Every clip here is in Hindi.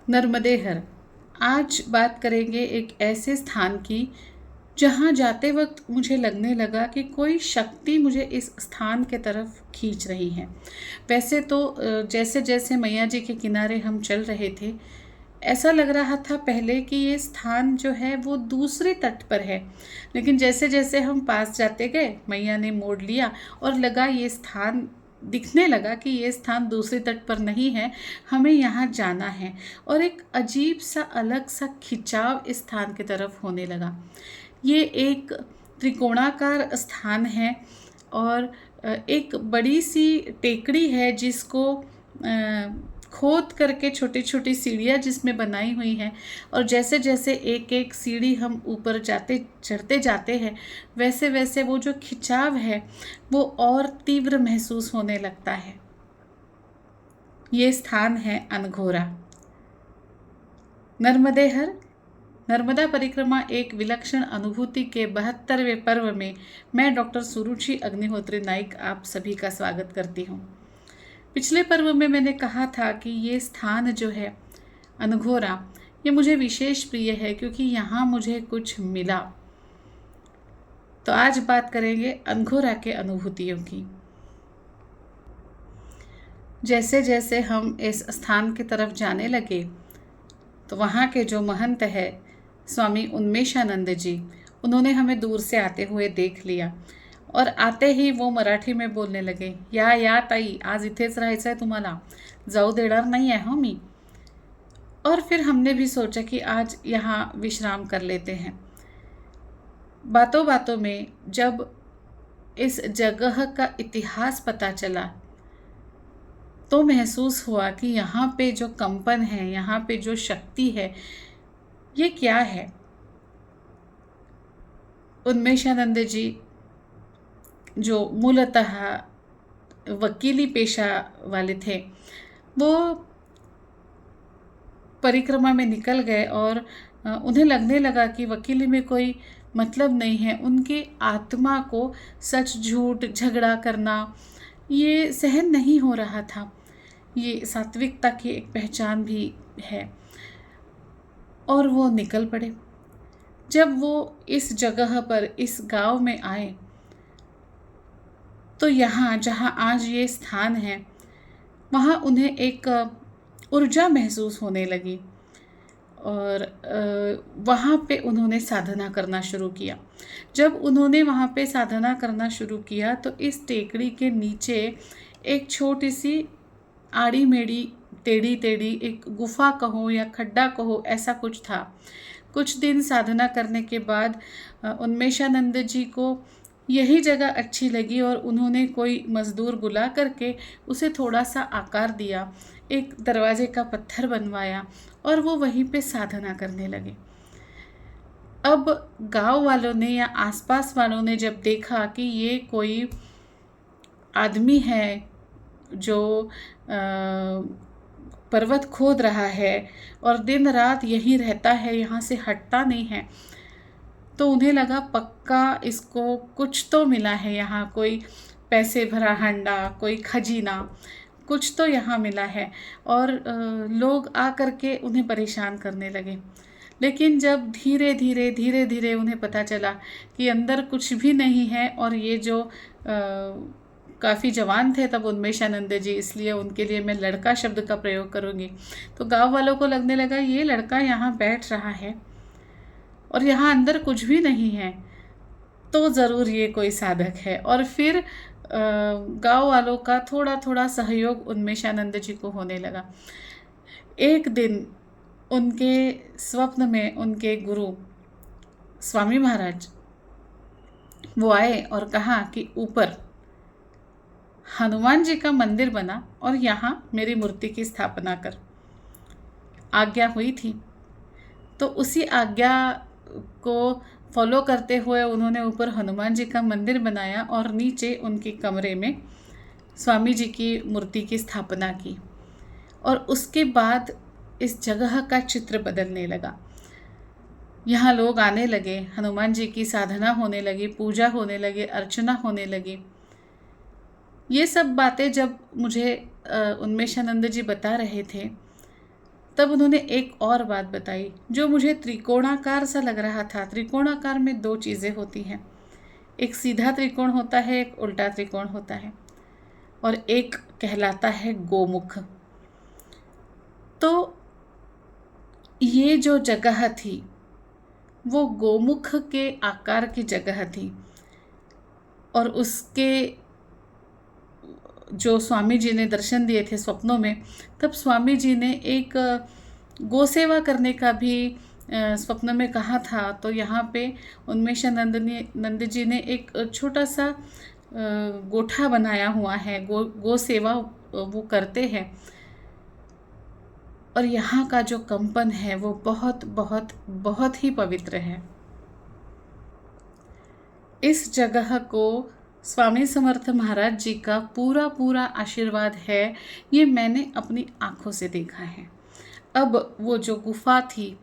नर्मदे हर। आज बात करेंगे एक ऐसे स्थान की जहाँ जाते वक्त मुझे लगने लगा कि कोई शक्ति मुझे इस स्थान के तरफ खींच रही है। वैसे तो जैसे जैसे मैया जी के किनारे हम चल रहे थे, ऐसा लग रहा था पहले कि ये स्थान जो है वो दूसरे तट पर है, लेकिन जैसे जैसे हम पास जाते गए मैया ने मोड़ लिया और लगा ये स्थान दिखने लगा कि ये स्थान दूसरे तट पर नहीं है, हमें यहाँ जाना है। और एक अजीब सा अलग सा खिंचाव इस स्थान की तरफ होने लगा। ये एक त्रिकोणाकार स्थान है और एक बड़ी सी टेकड़ी है जिसको खोद करके छोटी छोटी सीढ़ियाँ जिसमें बनाई हुई हैं, और जैसे जैसे एक एक सीढ़ी हम ऊपर जाते चढ़ते जाते हैं वैसे वैसे वो जो खिंचाव है वो और तीव्र महसूस होने लगता है। ये स्थान है अनघोरा। नर्मदे हर। नर्मदा परिक्रमा एक विलक्षण अनुभूति के 72वें पर्व में मैं डॉक्टर सुरुचि अग्निहोत्री नाइक आप सभी का स्वागत करती हूँ। पिछले पर्व में मैंने कहा था कि ये स्थान जो है अनघोरा, ये मुझे विशेष प्रिय है क्योंकि यहाँ मुझे कुछ मिला। तो आज बात करेंगे अनघोरा के अनुभूतियों की। जैसे जैसे हम इस स्थान की तरफ जाने लगे तो वहाँ के जो महंत है स्वामी उन्मेषानंद जी, उन्होंने हमें दूर से आते हुए देख लिया और आते ही वो मराठी में बोलने लगे, या ताई, आज इथेच राहायचं आहे तुम्हाला, जाऊ देणार नाही आहे हो मी। और फिर हमने भी सोचा कि आज यहाँ विश्राम कर लेते हैं। बातों बातों में जब इस जगह का इतिहास पता चला तो महसूस हुआ कि यहाँ पे जो कंपन है, यहाँ पे जो शक्ति है, ये क्या है। उन्मेषानंद जी जो मूलतः वकीली पेशा वाले थे, वो परिक्रमा में निकल गए और उन्हें लगने लगा कि वकीली में कोई मतलब नहीं है। उनकी आत्मा को सच झूठ झगड़ा करना ये सहन नहीं हो रहा था। ये सात्विकता की एक पहचान भी है। और वो निकल पड़े। जब वो इस जगह पर, इस गांव में आए तो यहाँ जहाँ आज ये स्थान है वहाँ उन्हें एक ऊर्जा महसूस होने लगी और वहाँ पे उन्होंने साधना करना शुरू किया। जब उन्होंने वहाँ पे साधना करना शुरू किया तो इस टेकड़ी के नीचे एक छोटी सी आड़ी मेड़ी टेढ़ी टेढ़ी एक गुफा कहो या खड्डा कहो, ऐसा कुछ था। कुछ दिन साधना करने के बाद उन्मेषानंद जी को यही जगह अच्छी लगी और उन्होंने कोई मज़दूर बुला करके उसे थोड़ा सा आकार दिया, एक दरवाजे का पत्थर बनवाया और वो वहीं पे साधना करने लगे। अब गांव वालों ने या आसपास वालों ने जब देखा कि ये कोई आदमी है जो पर्वत खोद रहा है और दिन रात यहीं रहता है, यहाँ से हटता नहीं है, तो उन्हें लगा पक्का इसको कुछ तो मिला है यहाँ, कोई पैसे भरा हांडा, कोई खजीना, कुछ तो यहाँ मिला है। और लोग आ करके उन्हें परेशान करने लगे। लेकिन जब धीरे धीरे उन्हें पता चला कि अंदर कुछ भी नहीं है, और ये जो काफ़ी जवान थे तब उन्मेषानंद जी, इसलिए उनके लिए मैं लड़का शब्द का प्रयोग करूँगी, तो गांव वालों को लगने लगा ये लड़का यहाँ बैठ रहा है और यहाँ अंदर कुछ भी नहीं है, तो ज़रूर ये कोई साधक है। और फिर गांव वालों का थोड़ा थोड़ा सहयोग उन्मेषानंद जी को होने लगा। एक दिन उनके स्वप्न में उनके गुरु स्वामी महाराज वो आए और कहा कि ऊपर हनुमान जी का मंदिर बना और यहाँ मेरी मूर्ति की स्थापना कर। आज्ञा हुई थी, तो उसी आज्ञा को फॉलो करते हुए उन्होंने ऊपर हनुमान जी का मंदिर बनाया और नीचे उनके कमरे में स्वामी जी की मूर्ति की स्थापना की। और उसके बाद इस जगह का चित्र बदलने लगा। यहाँ लोग आने लगे, हनुमान जी की साधना होने लगी, पूजा होने लगी, अर्चना होने लगी। ये सब बातें जब मुझे उन्मेषानंद जी बता रहे थे तब उन्होंने एक और बात बताई जो मुझे त्रिकोणाकार सा लग रहा था। त्रिकोणाकार में दो चीज़ें होती हैं, एक सीधा त्रिकोण होता है, एक उल्टा त्रिकोण होता है, और एक कहलाता है गोमुख। तो ये जो जगह थी वो गोमुख के आकार की जगह थी, और उसके जो स्वामी जी ने दर्शन दिए थे स्वप्नों में, तब स्वामी जी ने एक गौ सेवा करने का भी स्वप्न में कहा था। तो यहाँ पे नंद जी ने एक छोटा सा गोठा बनाया हुआ है, गौ सेवा वो करते हैं, और यहाँ का जो कंपन है वो बहुत बहुत बहुत ही पवित्र है। इस जगह को स्वामी समर्थ महाराज जी का पूरा पूरा आशीर्वाद है, ये मैंने अपनी आँखों से देखा है। अब वो जो गुफा थी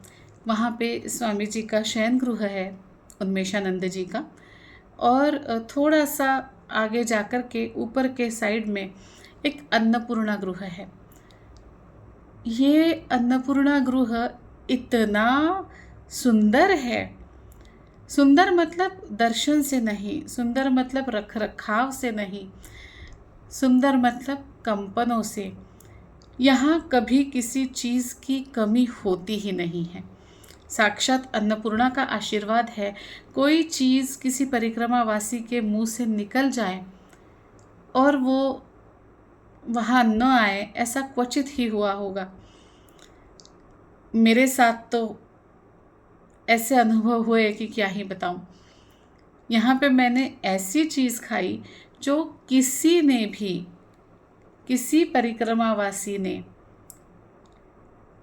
वहाँ पे स्वामी जी का शयन गृह है, उन्मेषानंद जी का, और थोड़ा सा आगे जाकर के ऊपर के साइड में एक अन्नपूर्णा गृह है। ये अन्नपूर्णा गृह इतना सुंदर है, सुंदर मतलब दर्शन से नहीं, सुंदर मतलब रख रखाव से नहीं, सुंदर मतलब कंपनों से। यहाँ कभी किसी चीज़ की कमी होती ही नहीं है। साक्षात अन्नपूर्णा का आशीर्वाद है। कोई चीज़ किसी परिक्रमावासी के मुंह से निकल जाए और वो वहाँ न आए, ऐसा क्वचित ही हुआ होगा। मेरे साथ तो ऐसे अनुभव हुए कि क्या ही बताऊं। यहाँ पे मैंने ऐसी चीज़ खाई जो किसी ने भी, किसी परिक्रमावासी ने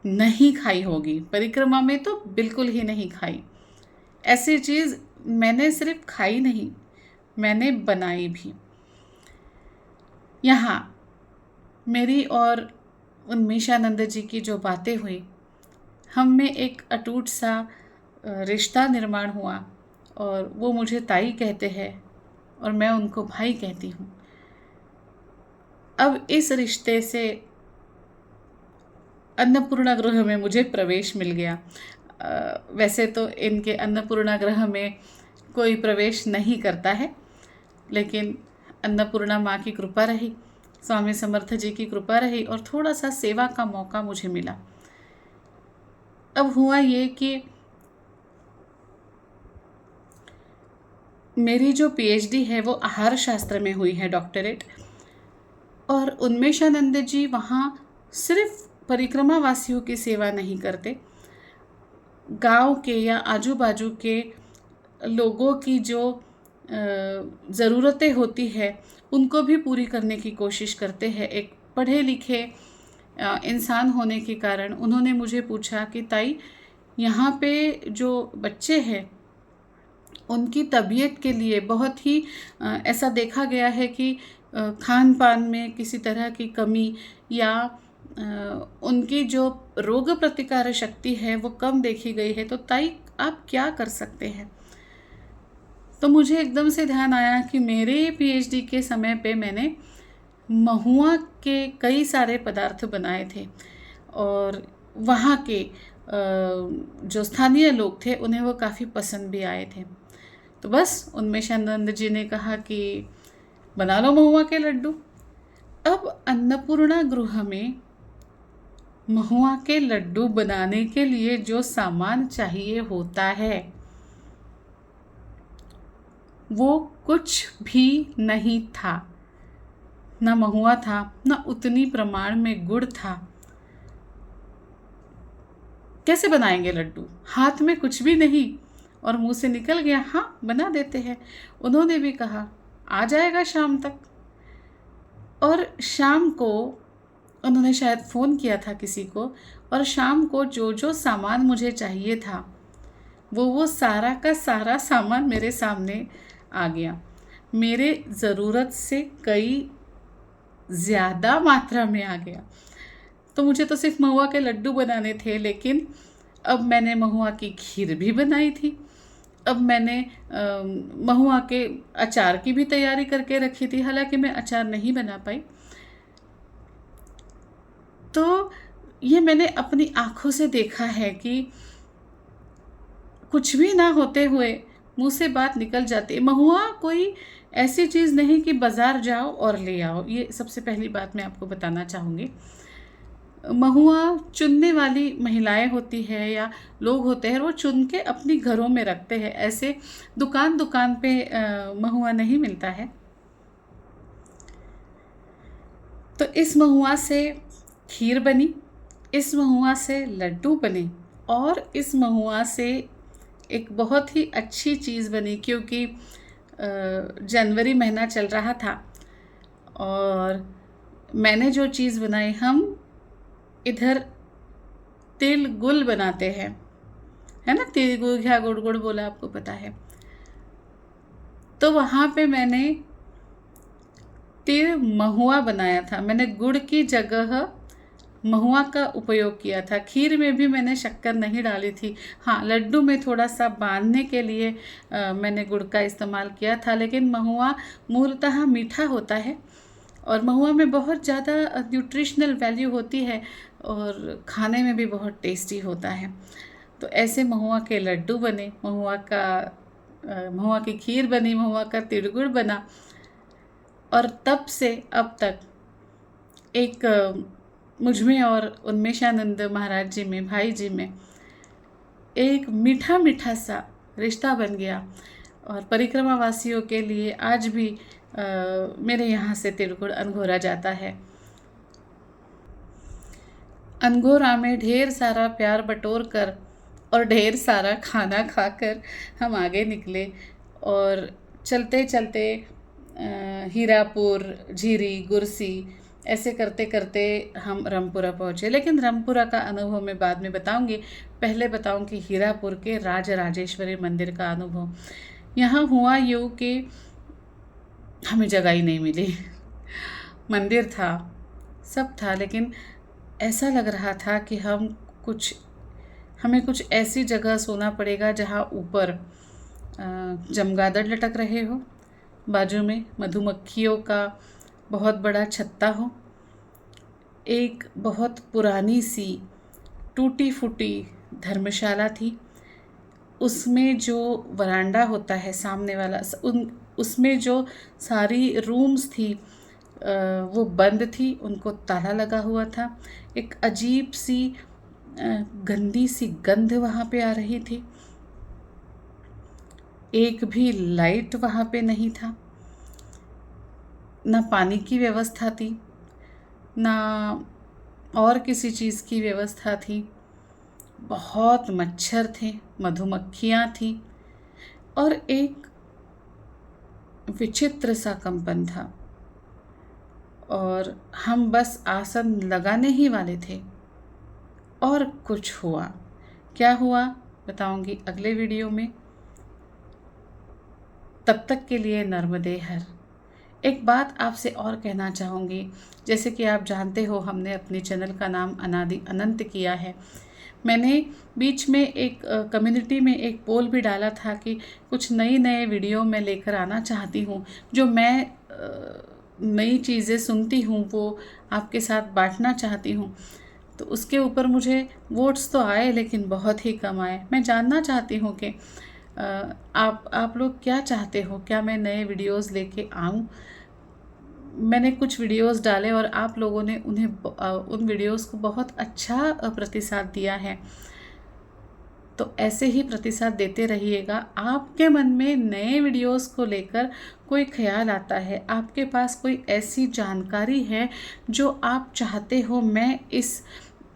नहीं खाई होगी। परिक्रमा में तो बिल्कुल ही नहीं खाई। ऐसी चीज़ मैंने सिर्फ खाई नहीं, मैंने बनाई भी। यहाँ मेरी और उन्मेषानंद जी की जो बातें हुई, हम में एक अटूट सा रिश्ता निर्माण हुआ, और वो मुझे ताई कहते हैं और मैं उनको भाई कहती हूँ। अब इस रिश्ते से अन्नपूर्णा गृह में मुझे प्रवेश मिल गया। वैसे तो इनके अन्नपूर्णा गृह में कोई प्रवेश नहीं करता है, लेकिन अन्नपूर्णा माँ की कृपा रही, स्वामी समर्थ जी की कृपा रही, और थोड़ा सा सेवा का मौका मुझे मिला। अब हुआ ये कि मेरी जो पीएचडी है वो आहार शास्त्र में हुई है, डॉक्टरेट। और उन्मेषानंद जी वहाँ सिर्फ परिक्रमावासियों की सेवा नहीं करते, गांव के या आजू बाजू के लोगों की जो ज़रूरतें होती है उनको भी पूरी करने की कोशिश करते हैं। एक पढ़े लिखे इंसान होने के कारण उन्होंने मुझे पूछा कि ताई, यहाँ पे जो बच्चे हैं उनकी तबीयत के लिए बहुत ही ऐसा देखा गया है कि खान पान में किसी तरह की कमी, या उनकी जो रोग प्रतिकार शक्ति है वो कम देखी गई है, तो ताई आप क्या कर सकते हैं। तो मुझे एकदम से ध्यान आया कि मेरे पीएचडी के समय पे मैंने महुआ के कई सारे पदार्थ बनाए थे, और वहाँ के जो स्थानीय लोग थे उन्हें वो काफ़ी पसंद भी आए थे। तो बस उन्मेषानंद जी ने कहा कि बना लो महुआ के लड्डू। अब अन्नपूर्णा गृह में महुआ के लड्डू बनाने के लिए जो सामान चाहिए होता है वो कुछ भी नहीं था। ना महुआ था, ना उतनी प्रमाण में गुड़ था। कैसे बनाएंगे लड्डू, हाथ में कुछ भी नहीं, और मुंह से निकल गया हाँ बना देते हैं। उन्होंने भी कहा आ जाएगा शाम तक। और शाम को उन्होंने शायद फ़ोन किया था किसी को, और शाम को जो जो सामान मुझे चाहिए था वो सारा का सारा सामान मेरे सामने आ गया। मेरे ज़रूरत से कई ज़्यादा मात्रा में आ गया। तो मुझे तो सिर्फ महुआ के लड्डू बनाने थे, लेकिन अब मैंने महुआ की खीर भी बनाई थी। अब मैंने महुआ के अचार की भी तैयारी करके रखी थी, हालांकि मैं अचार नहीं बना पाई। तो ये मैंने अपनी आँखों से देखा है कि कुछ भी ना होते हुए मुँह से बात निकल जाती है। महुआ कोई ऐसी चीज़ नहीं कि बाज़ार जाओ और ले आओ, ये सबसे पहली बात मैं आपको बताना चाहूँगी। महुआ चुनने वाली महिलाएं होती है या लोग होते हैं, वो चुन के अपनी घरों में रखते हैं। ऐसे दुकान दुकान पे महुआ नहीं मिलता है। तो इस महुआ से खीर बनी, इस महुआ से लड्डू बने, और इस महुआ से एक बहुत ही अच्छी चीज़ बनी, क्योंकि जनवरी महीना चल रहा था और मैंने जो चीज़ बनाई, हम इधर तिल गुल बनाते हैं, है ना, तिल गुल घ्या गुड़ गुड़ बोला, आपको पता है। तो वहाँ पे मैंने तिल महुआ बनाया था। मैंने गुड़ की जगह महुआ का उपयोग किया था। खीर में भी मैंने शक्कर नहीं डाली थी। हाँ, लड्डू में थोड़ा सा बांधने के लिए मैंने गुड़ का इस्तेमाल किया था, लेकिन महुआ मूलतः मीठा होता है और महुआ में बहुत ज़्यादा न्यूट्रिशनल वैल्यू होती है और खाने में भी बहुत टेस्टी होता है। तो ऐसे महुआ के लड्डू बने, महुआ की खीर बनी, महुआ का तिलगुड़ बना, और तब से अब तक एक मुझ में और उन्मेषानंद महाराज जी में, भाई जी में एक मीठा मीठा सा रिश्ता बन गया। और परिक्रमा वासियों के लिए आज भी मेरे यहाँ से तिलगुड़ अनघोरा जाता है। अनघोरा में ढेर सारा प्यार बटोर कर और ढेर सारा खाना खाकर हम आगे निकले, और चलते चलते हीरापुर, झीरी, गुरसी, ऐसे करते करते हम रामपुरा पहुँचे। लेकिन रामपुरा का अनुभव मैं बाद में बताऊंगी। पहले बताऊंगी हीरापुर के राजराजेश्वरी मंदिर का अनुभव। यहाँ हुआ यूँ कि हमें जगह ही नहीं मिली। मंदिर था, सब था, लेकिन ऐसा लग रहा था कि हमें कुछ ऐसी जगह सोना पड़ेगा जहाँ ऊपर चमगादड़ लटक रहे हो, बाजू में मधुमक्खियों का बहुत बड़ा छत्ता हो, एक बहुत पुरानी सी टूटी फूटी धर्मशाला थी, उसमें जो वरांडा होता है सामने वाला, उसमें जो सारी रूम्स थी वो बंद थी, उनको ताला लगा हुआ था। एक अजीब सी गंदी सी गंध वहाँ पे आ रही थी। एक भी लाइट वहाँ पे नहीं था, ना पानी की व्यवस्था थी, ना और किसी चीज़ की व्यवस्था थी। बहुत मच्छर थे, मधुमक्खियाँ थी, और एक विचित्र सा कंपन था। और हम बस आसन लगाने ही वाले थे और कुछ हुआ। क्या हुआ बताऊंगी अगले वीडियो में। तब तक के लिए नर्मदे हर। एक बात आपसे और कहना चाहूँगी, जैसे कि आप जानते हो हमने अपने चैनल का नाम अनादि अनंत किया है। मैंने बीच में एक कम्युनिटी में एक पोल भी डाला था कि कुछ नए वीडियो मैं लेकर आना चाहती हूँ, जो मैं नई चीज़ें सुनती हूँ वो आपके साथ बांटना चाहती हूँ। तो उसके ऊपर मुझे वोट्स तो आए, लेकिन बहुत ही कम आए। मैं जानना चाहती हूँ कि आप लोग क्या चाहते हो, क्या मैं नए वीडियोस लेके आऊँ। मैंने कुछ वीडियोस डाले और आप लोगों ने उन वीडियोस को बहुत अच्छा प्रतिसाद दिया है। तो ऐसे ही प्रतिसाद देते रहिएगा। आपके मन में नए वीडियोस को लेकर कोई ख्याल आता है, आपके पास कोई ऐसी जानकारी है जो आप चाहते हो मैं इस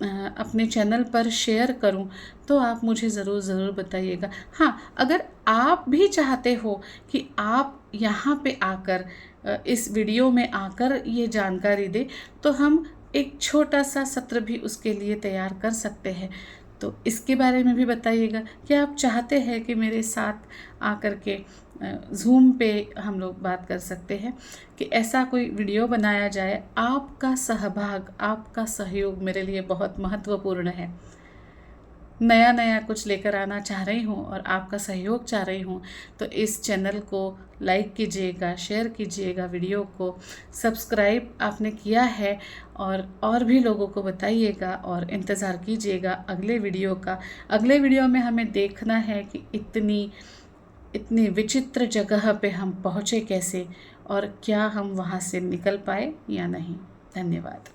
अपने चैनल पर शेयर करूं, तो आप मुझे ज़रूर बताइएगा। हाँ, अगर आप भी चाहते हो कि आप यहाँ पे आकर इस वीडियो में आकर ये जानकारी दे, तो हम एक छोटा सा सत्र भी उसके लिए तैयार कर सकते हैं। तो इसके बारे में भी बताइएगा कि आप चाहते हैं कि मेरे साथ आकर के ज़ूम पे हम लोग बात कर सकते हैं, कि ऐसा कोई वीडियो बनाया जाए। आपका सहभाग, आपका सहयोग मेरे लिए बहुत महत्वपूर्ण है। नया नया कुछ लेकर आना चाह रही हूँ और आपका सहयोग चाह रही हूँ, तो इस चैनल को लाइक कीजिएगा, शेयर कीजिएगा, वीडियो को सब्सक्राइब आपने किया है और भी लोगों को बताइएगा और इंतज़ार कीजिएगा अगले वीडियो का। अगले वीडियो में हमें देखना है कि इतनी विचित्र जगह पे हम पहुँचे कैसे और क्या हम वहाँ से निकल पाए या नहीं। धन्यवाद।